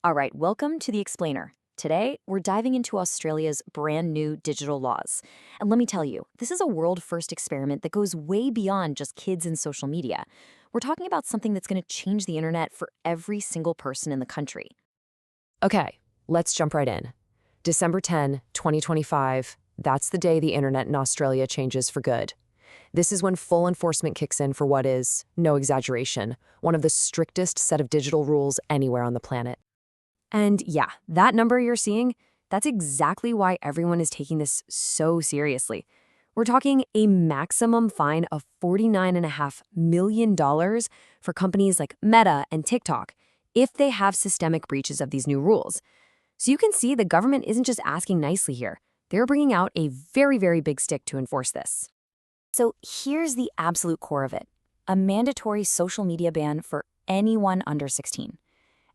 All right, welcome to The Explainer. Today, we're diving into Australia's brand new digital laws. And let me tell you, this is a world-first experiment that goes way beyond just kids and social media. We're talking about something that's going to change the internet for every single person in the country. Okay, let's jump right in. December 10, 2025, that's the day the internet in Australia changes for good. This is when full enforcement kicks in for what is, no exaggeration, one of the strictest set of digital rules anywhere on the planet. And yeah, that number you're seeing, that's exactly why everyone is taking this so seriously. We're talking a maximum fine of $49.5 million for companies like Meta and TikTok if they have systemic breaches of these new rules. So you can see the government isn't just asking nicely here. They're bringing out a very, very big stick to enforce this. So here's the absolute core of it: a mandatory social media ban for anyone under 16.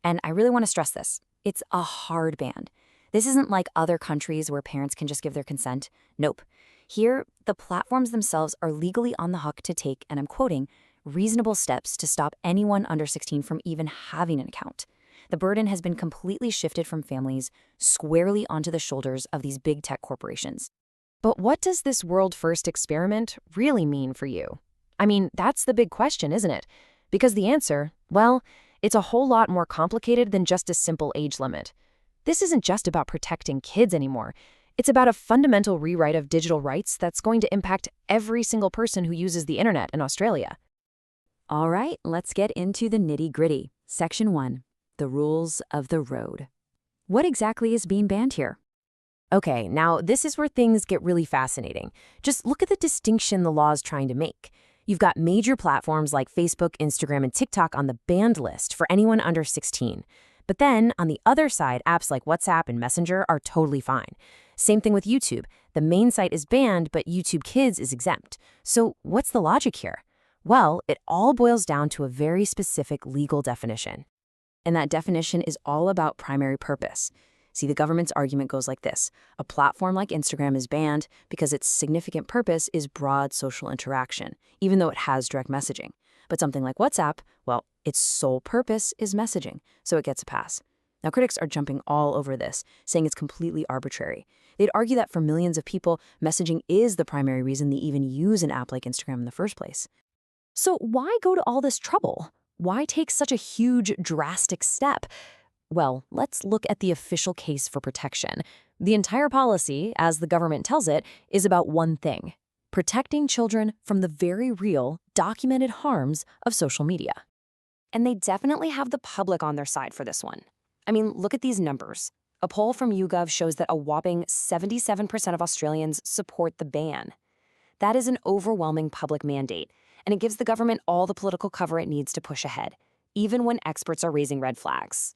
And I really want to stress this. It's a hard ban. This isn't like other countries where parents can just give their consent. Nope. Here, the platforms themselves are legally on the hook to take, and I'm quoting, reasonable steps to stop anyone under 16 from even having an account. The burden has been completely shifted from families squarely onto the shoulders of these big tech corporations. But what does this world-first experiment really mean for you? I mean, that's the big question, isn't it? Because the answer, well, it's a whole lot more complicated than just a simple age limit. This isn't just about protecting kids anymore. It's about a fundamental rewrite of digital rights that's going to impact every single person who uses the internet in Australia. All right, let's get into the nitty-gritty. Section 1, the rules of the road. What exactly is being banned here? Okay, now this is where things get really fascinating. Just look at the distinction the law is trying to make. You've got major platforms like Facebook, Instagram, and TikTok on the banned list for anyone under 16. But then, on the other side, apps like WhatsApp and Messenger are totally fine. Same thing with YouTube. The main site is banned, but YouTube Kids is exempt. So what's the logic here? Well, it all boils down to a very specific legal definition. And that definition is all about primary purpose. See, the government's argument goes like this. A platform like Instagram is banned because its significant purpose is broad social interaction, even though it has direct messaging. But something like WhatsApp, well, its sole purpose is messaging, so it gets a pass. Now, critics are jumping all over this, saying it's completely arbitrary. They'd argue that for millions of people, messaging is the primary reason they even use an app like Instagram in the first place. So why go to all this trouble? Why take such a huge, drastic step? Well, let's look at the official case for protection. The entire policy, as the government tells it, is about one thing: protecting children from the very real, documented harms of social media. And they definitely have the public on their side for this one. I mean, look at these numbers. A poll from YouGov shows that a whopping 77% of Australians support the ban. That is an overwhelming public mandate, and it gives the government all the political cover it needs to push ahead, even when experts are raising red flags.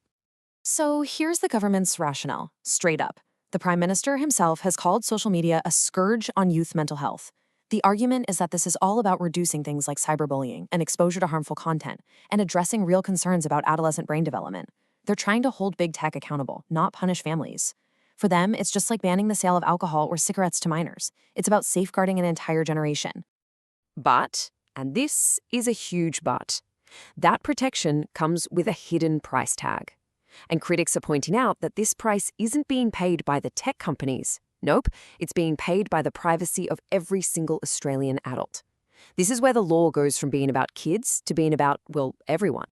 So here's the government's rationale, straight up. The Prime Minister himself has called social media a scourge on youth mental health. The argument is that this is all about reducing things like cyberbullying and exposure to harmful content, and addressing real concerns about adolescent brain development. They're trying to hold big tech accountable, not punish families. For them, it's just like banning the sale of alcohol or cigarettes to minors. It's about safeguarding an entire generation. But, and this is a huge but, that protection comes with a hidden price tag. And critics are pointing out that this price isn't being paid by the tech companies. Nope, it's being paid by the privacy of every single Australian adult. This is where the law goes from being about kids to being about, well, everyone.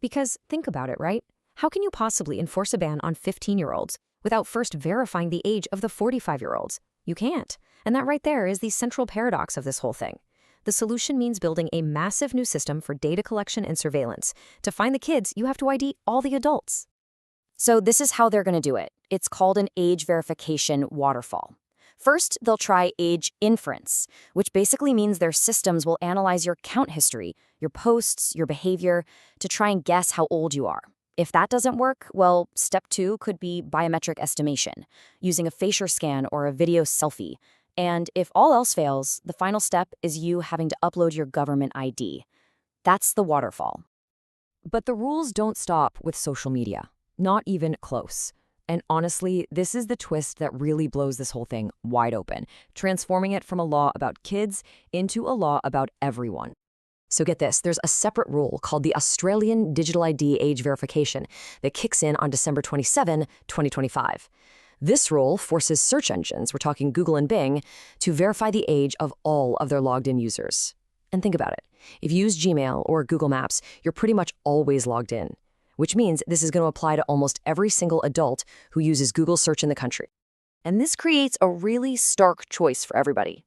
Because think about it, right? How can you possibly enforce a ban on 15-year-olds without first verifying the age of the 45-year-olds? You can't. And that right there is the central paradox of this whole thing. The solution means building a massive new system for data collection and surveillance. To find the kids, you have to ID all the adults. So this is how they're going to do it. It's called an age verification waterfall. First, they'll try age inference, which basically means their systems will analyze your account history, your posts, your behavior, to try and guess how old you are. If that doesn't work, well, step 2 could be biometric estimation, using a facial scan or a video selfie. And if all else fails, the final step is you having to upload your government ID. That's the waterfall. But the rules don't stop with social media. Not even close. And honestly, this is the twist that really blows this whole thing wide open, transforming it from a law about kids into a law about everyone. So get this, there's a separate rule called the Australian Digital ID Age Verification that kicks in on December 27, 2025. This rule forces search engines, we're talking Google and Bing, to verify the age of all of their logged-in users. And think about it. If you use Gmail or Google Maps, you're pretty much always logged in, which means this is going to apply to almost every single adult who uses Google search in the country. And this creates a really stark choice for everybody.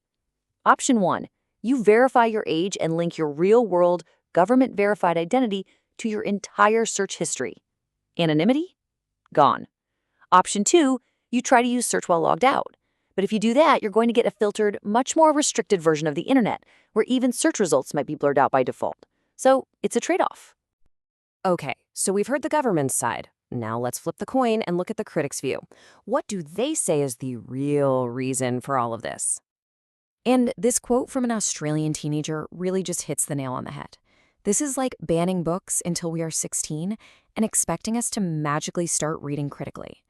Option 1. You verify your age and link your real-world, government-verified identity to your entire search history. Anonymity? Gone. Option 2. You try to use search while logged out. But if you do that, you're going to get a filtered, much more restricted version of the internet, where even search results might be blurred out by default. So it's a trade-off. Okay, so we've heard the government's side. Now let's flip the coin and look at the critics' view. What do they say is the real reason for all of this? And this quote from an Australian teenager really just hits the nail on the head. This is like banning books until we are 16 and expecting us to magically start reading critically.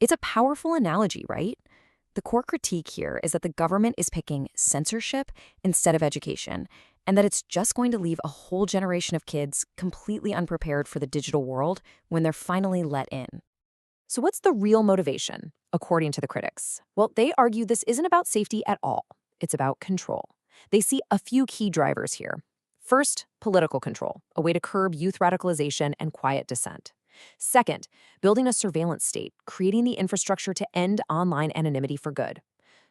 It's a powerful analogy, right? The core critique here is that the government is picking censorship instead of education, and that it's just going to leave a whole generation of kids completely unprepared for the digital world when they're finally let in. So what's the real motivation, according to the critics? Well, they argue this isn't about safety at all. It's about control. They see a few key drivers here. First, political control, a way to curb youth radicalization and quiet dissent. Second, building a surveillance state, creating the infrastructure to end online anonymity for good.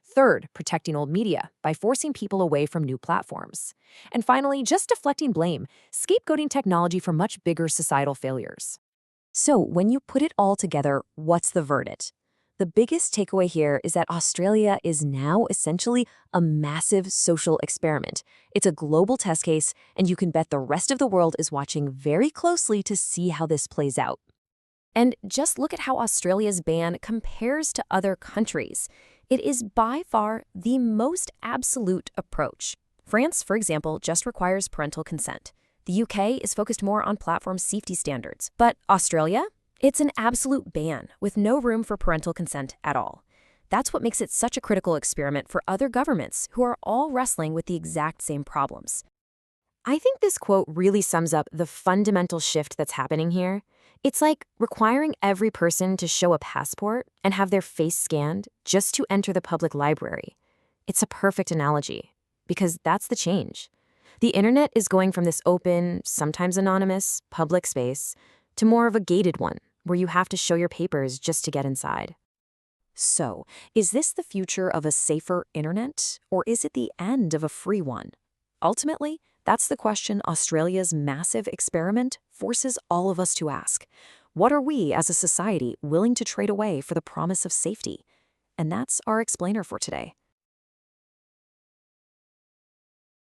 Third, protecting old media by forcing people away from new platforms. And finally, just deflecting blame, scapegoating technology for much bigger societal failures. So when you put it all together, what's the verdict? The biggest takeaway here is that Australia is now essentially a massive social experiment. It's a global test case, and you can bet the rest of the world is watching very closely to see how this plays out. And just look at how Australia's ban compares to other countries. It is by far the most absolute approach. France, for example, just requires parental consent. The UK is focused more on platform safety standards. But Australia? It's an absolute ban with no room for parental consent at all. That's what makes it such a critical experiment for other governments who are all wrestling with the exact same problems. I think this quote really sums up the fundamental shift that's happening here. It's like requiring every person to show a passport and have their face scanned just to enter the public library. It's a perfect analogy, because that's the change. The internet is going from this open, sometimes anonymous, public space to more of a gated one, where you have to show your papers just to get inside. So, is this the future of a safer internet, or is it the end of a free one? Ultimately, that's the question Australia's massive experiment forces all of us to ask. What are we, as a society, willing to trade away for the promise of safety? And that's our explainer for today.